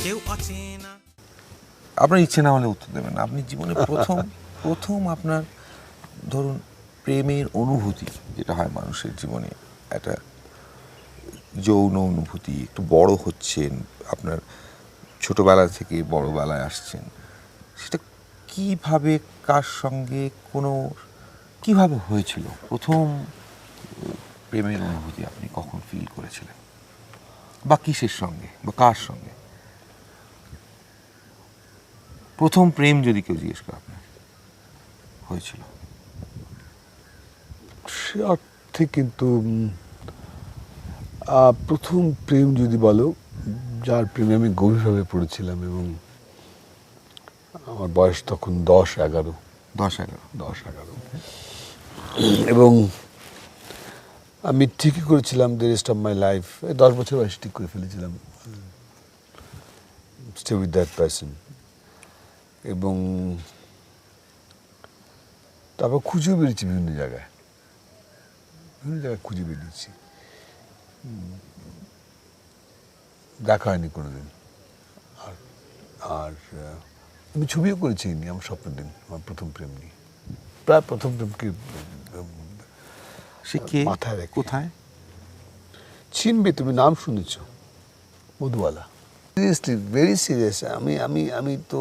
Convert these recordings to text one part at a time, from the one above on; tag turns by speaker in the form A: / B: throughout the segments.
A: কেউ অচেনা।
B: আপনার ইচ্ছে না হলে উত্তর দেবেন না। আপনি জীবনে প্রথম আপনার ধরুন প্রেমের অনুভূতি যেটা হয় মানুষের জীবনে, একটা যৌন অনুভূতি, একটু বড় হচ্ছেন, আপনার ছোটবেলা থেকে বড়বেলায় আসছেন, সেটা কিভাবে, কার সঙ্গে, কিভাবে হয়েছিল? প্রথম প্রেমের অনুভূতি আপনি কখন ফিল করেছিলেন, বা কিসের সঙ্গে বা কার সঙ্গে? প্রথম প্রেম যদি কেউ জিজ্ঞেস করে আপনার হয়েছিল?
C: সে অর্থে কিন্তু প্রথম প্রেম যদি বলো, যার প্রেমে আমি গভীরভাবে পড়েছিলাম, এবং আমার বয়স তখন 10-11, এবং আমি ঠিকই করেছিলাম the rest of my life, 10 বছর বয়সে ঠিক করে ফেলেছিলাম স্টে উইথ দ্যাট পারসন। এবং তারপর খুঁজেও বেরিয়েছি বিভিন্ন জায়গায় খুঁজে বেরিয়েছি, দেখা হয়নি কোনোদিন। আর আর আমি ছবিও করেছি আমার স্বপ্নের দিন, আমার প্রথম প্রেম নিয়ে। প্রায় প্রথম প্রেমকে
B: সে কে,
C: মাথায় রেখে।
B: কোথায়?
C: চিনবে, তুমি নাম শুনেছ, মধুবালা। Seriously, very serious. আমি তো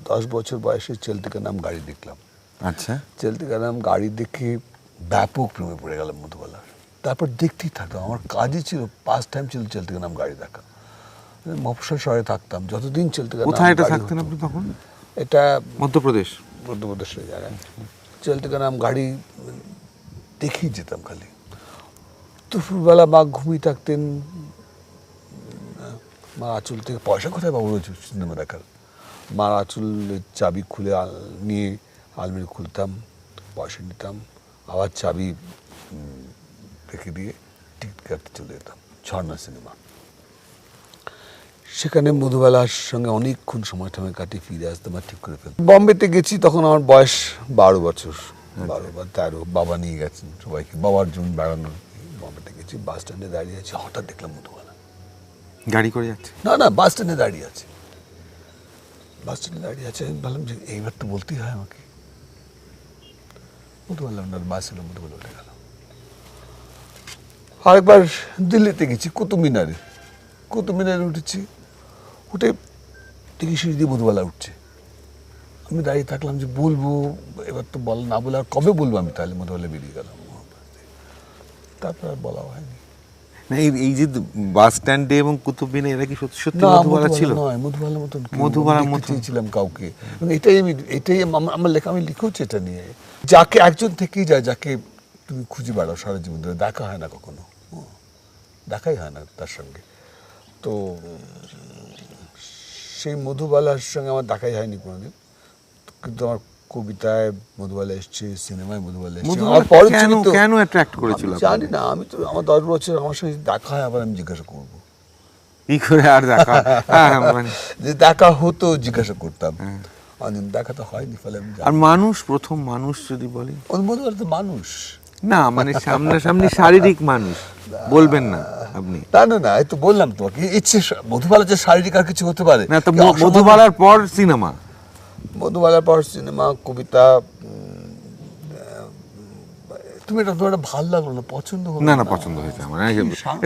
C: 10 বছর বয়সে চলতে কা নাম গাড়ি দেখলাম।
B: আচ্ছা,
C: চলতে কা নাম গাড়ি দেখে ব্যাপক প্রেমে পড়ে গেলাম মধুবালার। তারপর দেখতেই থাকতাম, আমার কাজই ছিল, পাস টাইম ছিল চলতে কা নাম গাড়ি দেখা। মফস্বল শহরে থাকতাম যতদিন চলতে কা নাম।
B: কোথায় এটা থাকতেন আপনি তখন?
C: এটা
B: মধ্যপ্রদেশের
C: জায়গায়। চলতে কা নাম গাড়ি দেখেই যেতাম খালি। দুপুরবেলা মা ঘুমিয়ে থাকতেন, মা আঁচল থেকে পয়সা কোথায় পাবো রোজ সিনেমা দেখার। মার আঁচলের চাবি খুলে নিয়ে আলমারি খুলতাম, পয়সা নিতাম, আবার চাবি রেখে দিয়ে টিকিট কাটতে চলে যেতাম ঝর্ণা সিনেমা। সেখানে মধুবালার সঙ্গে অনেকক্ষণ সময় কাটিয়ে ফিরে আসতাম আর ঠিক করে ফেলতাম। বম্বেতে গেছি, তখন আমার বয়স 12 বছর, 12 বা 13। বাবা নিয়ে গেছেন সবাইকে, বাবার জন্য বেড়ানোর। বম্বেতে গেছি, বাস স্ট্যান্ডে দাঁড়িয়ে আছি, হঠাৎ দেখলাম মধুবালা
B: গাড়ি করে যাচ্ছে।
C: না, বাস স্ট্যান্ডে দাঁড়িয়ে আছে। আমি ভাবলাম যে এইবার তো বলতেই হয় আমাকে। মধুবালা ওনার বাস এলো, মধুবালা উঠে গেল। আরেকবার দিল্লিতে গেছি, কুতুব মিনারে উঠেছি, উঠে দেখি সিঁড়ি দিয়ে মধুবালা উঠছে। আমি দাঁড়িয়ে থাকলাম যে বলবো, এবার তো না বলে আর কবে বলবো আমি, তাহলে মধুবালা বেরিয়ে গেলাম। তারপর আর বলা হয়নি।
B: না, এই যে বাস স্ট্যান্ডে এবং কুতুব মিনার, এরা কি সত্যি মধুবালা ছিল?
C: নয়, মধুবালার মতন চেয়েছিলাম কাউকে। এবং এটাই আমার লেখা, আমি লিখেওছি এটা নিয়ে। যাকে একজন থেকেই যায়, যাকে তুমি খুঁজে বেড়াও সারা জীবন ধরে, দেখা হয় না কখনো, দেখাই হয় না তার সঙ্গে। তো সেই মধুবালার সঙ্গে আমার দেখাই হয়নি কোনোদিন, কিন্তু আমার কবিতায় মধুবালা এসছে, সিনেমায় মধুবালা এসছে।
B: কেন অ্যাট্রাক্ট করেছিল?
C: জানি না, আমি তো আমার 10 বছর আমার সঙ্গে দেখা হয়, আবার আমি জিজ্ঞাসা করবো
B: কি করে আর দেখা
C: যে দেখা হতো, জিজ্ঞাসা করতাম। অনেক দেখা তো হয়নি, ফলে আমি।
B: আর প্রথম মানুষ যদি বলি,
C: মধুবালা তো মানুষ
B: না, মানে সামনাসামনি শারীরিক মানুষ বলবেন না আপনি?
C: না, এই তো বললাম তোমাকে, ইচ্ছে মধুবালা যে শারীরিক আর কিছু হতে পারে
B: না। তো মধুবালার পর সিনেমা,
C: কবিতা, তুমি এটা তোমার ভালো লাগলো না, পছন্দ হলো
B: না? পছন্দ হয়েছে আমার,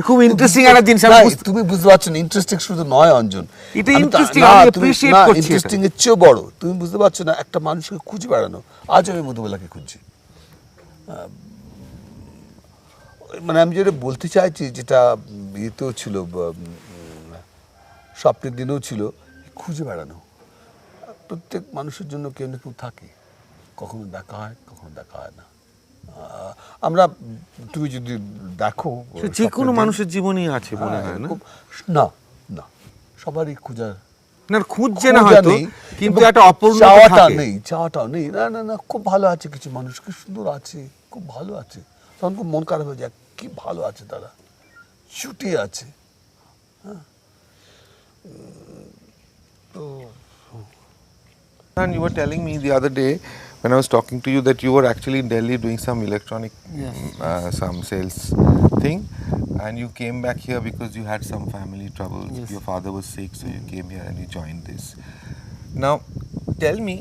B: খুব ইন্টারেস্টিং একটা জিনিস।
C: তুমি বুঝতে পারছো না, ইন্টারেস্টিং শুধু নয় অঞ্জন,
B: এটা ইন্টারেস্টিং, আমি অ্যাপ্রিশিয়েট করছি।
C: ইন্টারেস্টিং এর চেয়েও বড়, তুমি বুঝতে পারছো না, একটা মানুষকে খুঁজে বেড়ানো। আজ আমি মধুবালাকে খুঁজছি, মানে আমি যেটা বলতে চাইছি, যেটা ইয়েতেও ছিল, স্বপ্নের দিনেও ছিল, খুঁজে বেড়ানো। প্রত্যেক মানুষের জন্য কেউ না কেউ থাকে, কখনো দেখা হয়, কখনো দেখা হয় না। আমরা, তুমি যদি দেখো,
B: যে কোনো মানুষের জীবনই আছে মনে হয় না?
C: না, সবারই খোঁজার,
B: না খুঁজছে না হয়তো, কিন্তু একটা অপূর্ণতা থাকে।
C: চাওয়াটাও নেই। না, খুব ভালো আছে কিছু মানুষ, কি সুন্দর আছে, খুব ভালো আছে, তখন খুব মন খারাপ হয়ে যায়, কি ভালো আছে তারা, ছুটি আছে।
B: And you were telling me the other day when I was talking to you that you were actually in Delhi doing some electronic, some sales thing, and you came back here because you had some family troubles.
A: Yes.
B: Your father was sick, so you came here and you joined this. Now, tell me,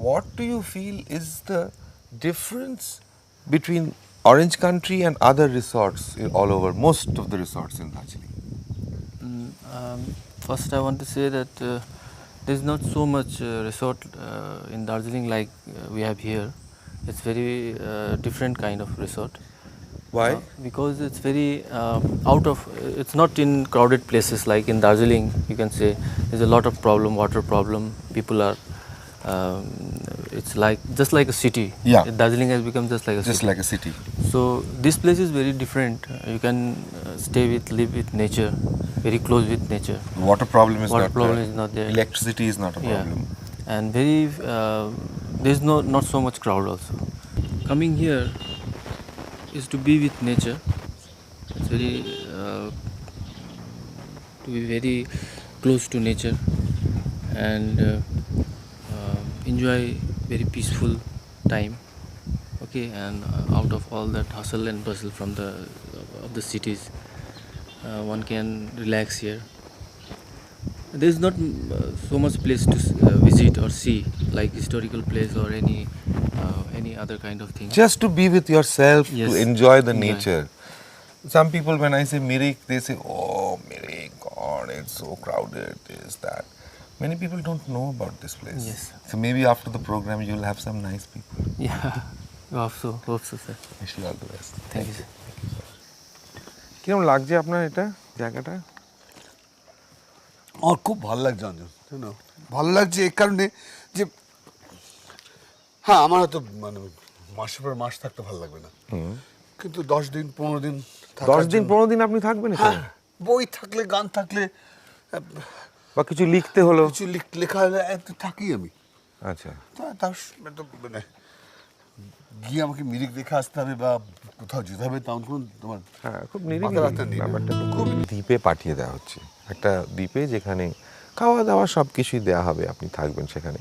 B: what do you feel is the difference between Orange Country and other resorts all over, most of the resorts in Darjeeling?
A: First, I want to say that there is not so much resort in Darjeeling like we have here. It's very different kind of resort.
B: Why?
A: Because it's very out of. It's not in crowded places like in Darjeeling. You can say there's a lot of problem, water problem. People are. It's like just like a city.
B: Yeah.
A: Darjeeling has become just like a
B: Just
A: city.
B: like a city.
A: So this place is very different. You can live with nature, very close with nature.
B: Water problem is
A: Water
B: not
A: problem
B: there.
A: is not there.
B: Electricity is not a problem.
A: And very there's not so much crowd also. Coming here is to be with nature. It's very to be very close to nature and enjoy very peaceful time. Okay, and out of all that hustle and bustle from the cities, one can relax here. There is not so much place to visit or see like historical place or any other kind of thing.
B: Just to be with yourself,
A: Yes.
B: to enjoy the
A: Enjoy.
B: nature. Some people, when I say Mirik, they say, oh, Mirik, God, it's so crowded, this, that. Many people don't know about this place.
A: Yes.
B: So maybe after the program, you'll have some nice people.
A: Yeah, hope so, sir.
B: Wish you all the best.
A: Thank you, sir.
B: কিরকম লাগছে আপনার এটা জায়গাটা?
C: আমার খুব ভালো লাগছে অঞ্জন, জানো ভালো লাগছে এই কারণে যে হ্যাঁ আমার হয়তো মানে মাসের পর মাস থাকতে ভালো লাগবে না, কিন্তু 10 দিন 15 দিন
B: 10 দিন 15 দিন আপনি থাকবেন এখানে?
C: বই থাকলে গান থাকলে
B: বা কিছু লিখতে হলো?
C: কিছু লেখা হলে থাকি আমি।
B: আচ্ছা।
C: তার মানে গিয়ে আমাকে মিরিক দেখে আসতে হবে বা কোথাও যেতে হবে তেমন কোনো তোমার
B: হ্যাঁ, খুব নিরিবিলি
C: মাথা ব্যথা নেই।
B: ব্যাপারটা খুব দ্বীপে পাঠিয়ে দেওয়া হচ্ছে, একটা দ্বীপে যেখানে খাওয়া দাওয়া সব কিছুই দেওয়া হবে, আপনি থাকবেন সেখানে,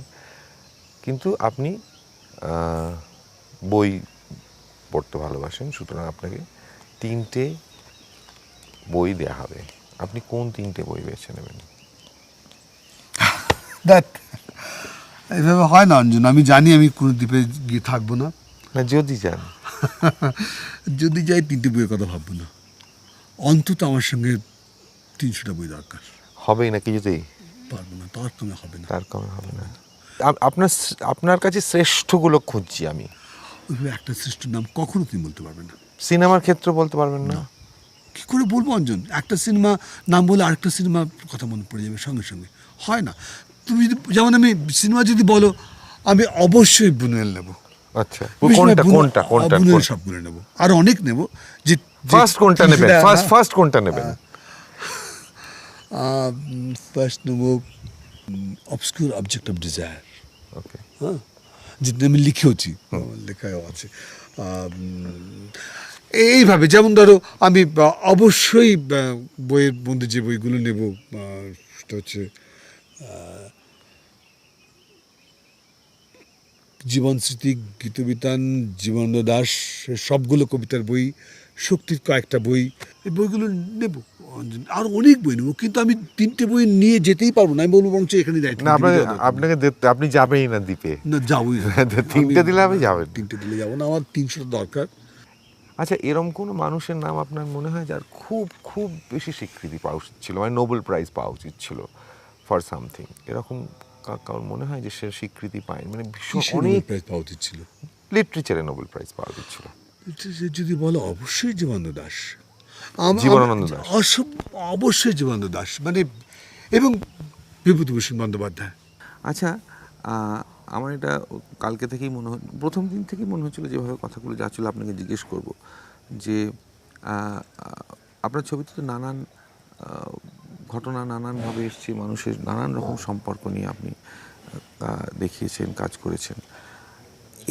B: কিন্তু আপনি বই পড়তে ভালোবাসেন, সুতরাং আপনাকে 3টে বই দেওয়া হবে। আপনি কোন 3টে বই বেছে নেবেন?
C: দ্যাট এইভাবে হয় না অঞ্জন, আমি জানি আমি কোনো দ্বীপে গিয়ে থাকবো না।
B: না, যদি যান,
C: যদি যাই 3টে বইয়ের কথা ভাববো না, অন্তত আমার সঙ্গে 300টা বই দরকার।
B: হবেই না কিছুতেই?
C: পারবো না, তার কমে হবে না।
B: তার কমে হবে না। আপনার কাছে শ্রেষ্ঠগুলো খুঁজছি আমি।
C: ওইভাবে একটা শ্রেষ্ঠ নাম কখনো তুমি বলতে পারবে না।
B: সিনেমার ক্ষেত্রে বলতে পারবেন না?
C: কি করে বলবো অঞ্জন, একটা সিনেমা নাম বলে আরেকটা সিনেমার কথা মনে পড়ে যাবে সঙ্গে সঙ্গে, হয় না। তুমি যদি যেমন আমি সিনেমা যদি বলো, আমি অবশ্যই বুনুয়েল নেব।
B: আচ্ছা, কোনটা কোনটা কোনটা?
C: বুনুয়েল সবগুলো নেব, আর অনেক নেব। যে
B: ফার্স্ট কোনটা নেবেন? ফার্স্ট কোনটা নেবেন?
C: ফার্স্ট নেব অবস্কিউর অবজেক্ট অফ ডিজায়ার।
B: ওকে।
C: হ্যাঁ, যেটা আমি লিখেওছি, লেখাও আছে। এইভাবে যেমন ধরো আমি অবশ্যই বইয়ের মধ্যে যে বইগুলো নেব সেটা হচ্ছে জীবন স্মৃতি, গীতবিতান, জীবনানন্দ দাস সবগুলো কবিতার বই, শক্তির কয়েকটা বই, এই বইগুলো নেব। আর অনেক বই নেব, কিন্তু আমি 3টে বই নিয়ে যেতেই পারবো না। আমি বলবো বরঞ্চ এখানে
B: না, আপনাকে আপনি যাবেনই না দ্বীপে?
C: না, যাবোই না।
B: 3টে দিলে আপনি যাবেন?
C: 3টে দিলে যাবো না, আমার 300 দরকার।
B: আচ্ছা, এরকম কোনো মানুষের নাম আপনার মনে হয় যার খুব খুব বেশি স্বীকৃতি পাওয়া উচিত ছিল, মানে নোবেল প্রাইজ পাওয়া উচিত ছিল ফর সামথিং, এরকম কারোর মনে হয় যে সে স্বীকৃতি পায়, মানে ভীষণ অনেক
C: প্রাইজ পাওয়া উচিত ছিল?
B: লিটারেচারে নোবেল প্রাইজ পাওয়া উচিত ছিল।
C: যদি বলো অবশ্যই জীবনানন্দ দাস।
B: জীবনানন্দ দাস
C: অবশ্যই জীবনানন্দ দাস, মানে এবং বিভূতিভূষণ বন্দ্যোপাধ্যায়।
B: আচ্ছা, আমার এটা কালকে থেকেই প্রথম দিন থেকেই মনে হচ্ছিল, যেভাবে কথাগুলো যাচ্ছিল আপনাকে জিজ্ঞেস করব যে আপনার ছবিতে তো নানান ঘটনা নানানভাবে এসছে, মানুষের নানান রকম সম্পর্ক নিয়ে আপনি দেখিয়েছেন, কাজ করেছেন।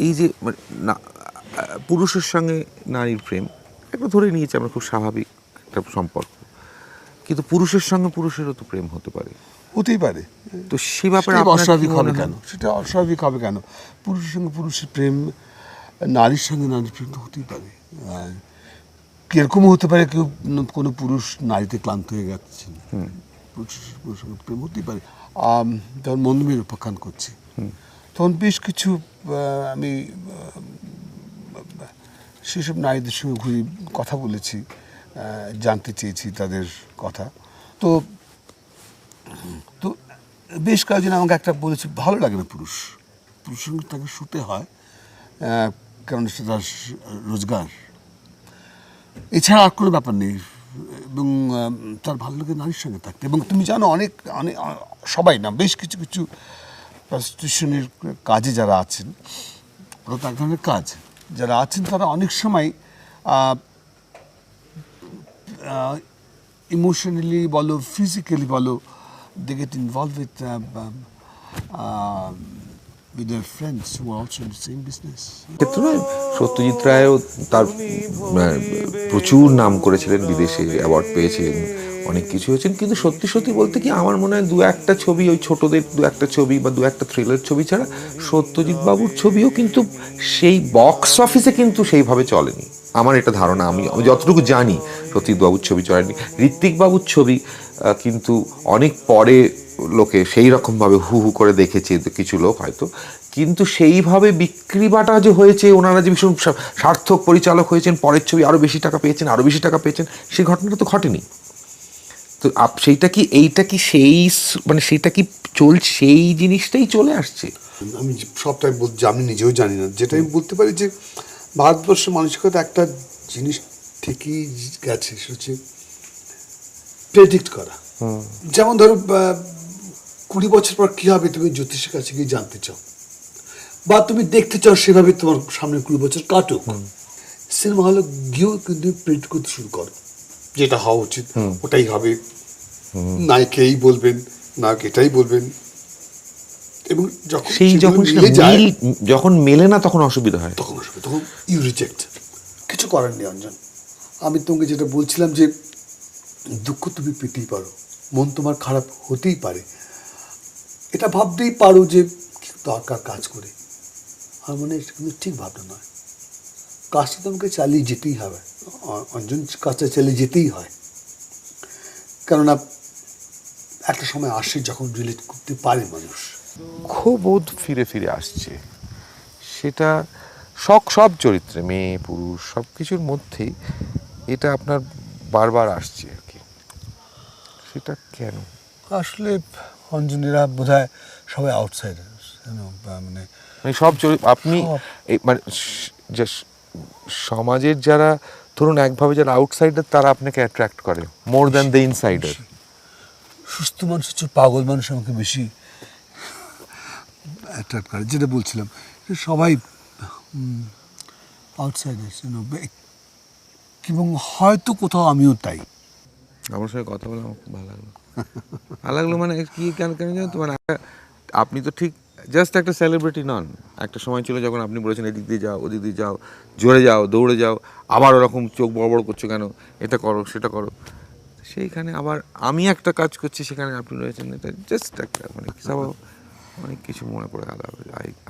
B: এই যে পুরুষের সঙ্গে নারীর প্রেম একটা ধরে নিয়েছি আমরা, খুব স্বাভাবিক একটা সম্পর্ক, কিন্তু পুরুষের সঙ্গে পুরুষেরও তো প্রেম হতে পারে।
C: হতেই পারে,
B: তো সে ব্যাপারে
C: অস্বাভাবিক হবে কেন? সেটা অস্বাভাবিক হবে কেন? পুরুষের সঙ্গে পুরুষের প্রেম, নারীর সঙ্গে নারীর প্রেম তো হতেই পারে। কিরকম হতে পারে, কেউ কোনো পুরুষ নারীতে ক্লান্ত হয়ে যাচ্ছে, পুরুষের সঙ্গে প্রেম হতেই পারে। যখন মন্দমের উপাখ্যান করছি তখন বেশ কিছু আমি সেসব নারীদের সঙ্গে ঘুরে কথা বলেছি, জানতে চেয়েছি তাদের কথা। তো তো বেশ কয়েকজন আমাকে একটা বলেছে, ভালো লাগে না পুরুষের সঙ্গে তাকে শুতে হয়, কারণ সেটা তার রোজগার, এছাড়া আর কোনো ব্যাপার নেই, এবং তার ভালো লাগে নারীর সঙ্গে থাকতে। এবং তুমি জানো, অনেক অনেক সবাই না, বেশ কিছু কিছু প্রস্টিটিউশনের কাজে যারা আছেন, ওরা তো এক ধরনের কাজ, যারা আছেন তারা অনেক সময় ইমোশনালি বলো, ফিজিক্যালি বলো, they get involved with their friends who are also in the same business.
B: ক্ষেত্রে সত্যজিৎ রায়ও তার প্রচুর নাম করেছিলেন, বিদেশে অ্যাওয়ার্ড পেয়েছেন, অনেক কিছু হয়েছেন, কিন্তু সত্যি সত্যি বলতে কি আমার মনে হয় দু একটা ছবি, ওই ছোটদের দু একটা ছবি বা দু একটা থ্রিলার ছবি ছাড়া সত্যজিৎ বাবুর ছবিও কিন্তু সেই বক্স অফিসে কিন্তু সেইভাবে চলেনি। আমার এটা ধারণা, আমি যতটুকু জানি সত্যজিৎ বাবুর ছবি চলেনি। ঋত্বিক বাবুর ছবি কিন্তু অনেক পরে লোকে সেই রকমভাবে হু হু করে দেখেছে কিছু লোক হয়তো, কিন্তু সেইভাবে বিক্রি বাটা যে হয়েছে, ওনারা যে ভীষণ সার্থক পরিচালক হয়েছেন, পরের ছবি আরও বেশি টাকা পেয়েছেন, আরও বেশি টাকা পেয়েছেন, সেই ঘটনাটা তো ঘটেনি। তো সেইটা কি, এইটা কি সেই মানে সেইটা কি চলছে, সেই জিনিসটাই চলে আসছে?
C: আমি সবটাই বলছি, আমি নিজেও জানি না। যেটা আমি বলতে পারি যে ভারতবর্ষের মানসিকতা একটা জিনিস ঠিকই গেছে, সেটা হচ্ছে প্রেডিক্ট করা। যেমন ধরো 20 বছর পর কী হবে তুমি জ্যোতিষের কাছে গিয়ে জানতে চাও, বা তুমি দেখতে চাও সেভাবে তোমার সামনে 20 বছর কাটুক। সিনেমা হলে গিয়েও কিন্তু প্রেডিক্ট করতে শুরু করো, যেটা হওয়া উচিত ওটাই হবে, নায়ক এই বলবেন, নায়ক এটাই বলবেন, এবং
B: সেই যখন মেলে না তখন অসুবিধা হয়,
C: তখন ইউ রিজেক্ট। কিছু করার নেই অঞ্জন। আমি তোমাকে যেটা বলছিলাম যে দুঃখ তুমি পেতেই পারো, মন তোমার খারাপ হতেই পারে, এটা ভাবতেই পারো যে দরকার কাজ করে। আমার মনে হয় এটা কিন্তু ঠিক ভাবনা নয়। কাজটা তোমাকে চালিয়ে যেতেই হবে অঞ্জন, কাজটা চালিয়ে যেতেই হয়, কেননা একটা সময় আসে যখন রিলেট করতে পারে মানুষ।
B: ক্ষোভবোধ ফিরে ফিরে আসছে, সেটা সব চরিত্রে, মেয়ে পুরুষ সব কিছুর মধ্যেই এটা আপনার বারবার আসছে আর কি। সেটা কেন?
C: আসলে অঞ্জনেরা বোধ হয় সবাই আউটসাইডার, মানে
B: সব আপনি মানে সমাজের যারা ধরুন একভাবে যারা আউটসাইডার, তারা আপনাকে অ্যাট্রাক্ট করে মোর দ্যান দ্য ইনসাইডার।
C: সুস্থ মানুষ হচ্ছে, পাগল মানুষ আমাকে বেশি অ্যাট্রাক্ট করে। যেটা বলছিলাম, সবাই আউটসাইডার, এবং হয়তো কোথাও আমিও তাই।
B: আমার সঙ্গে কথা বলে আমার খুব ভালো লাগলো। ভালো লাগলো মানে কি, কেন জানো তো, মানে আপনি তো ঠিক জাস্ট একটা সেলিব্রিটি নন। একটা সময় ছিল যখন আপনি বলেছেন এদিক দিয়ে যাও, ওদিক দিয়ে যাও, জোরে যাও, দৌড়ে যাও, আবার ওরকম চোখ বড় বড় করছো কেন, এটা করো সেটা করো। সেইখানে আবার আমি একটা কাজ করছি, সেখানে আপনি রয়েছেন, এটা জাস্ট একটা মানে সব অনেক কিছু মনে পড়ে গেল।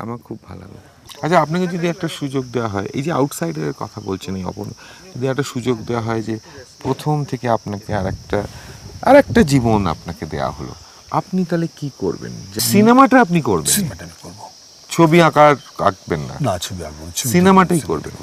B: আমার খুব ভালো লাগলো। আচ্ছা, আপনাকে যদি একটা সুযোগ দেওয়া হয়, এই যে আউটসাইডারের কথা বলছেন, এই অপন, যদি একটা সুযোগ দেওয়া হয় যে প্রথম থেকে আপনাকে আর একটা জীবন আপনাকে দেওয়া হলো, আপনি তাহলে কি করবেন? সিনেমাটা আপনি করবেন?
C: সিনেমাটা আমি করবো।
B: ছবি আঁকবেন না?
C: না, ছবি আঁকবো,
B: সিনেমাটাই করবেন।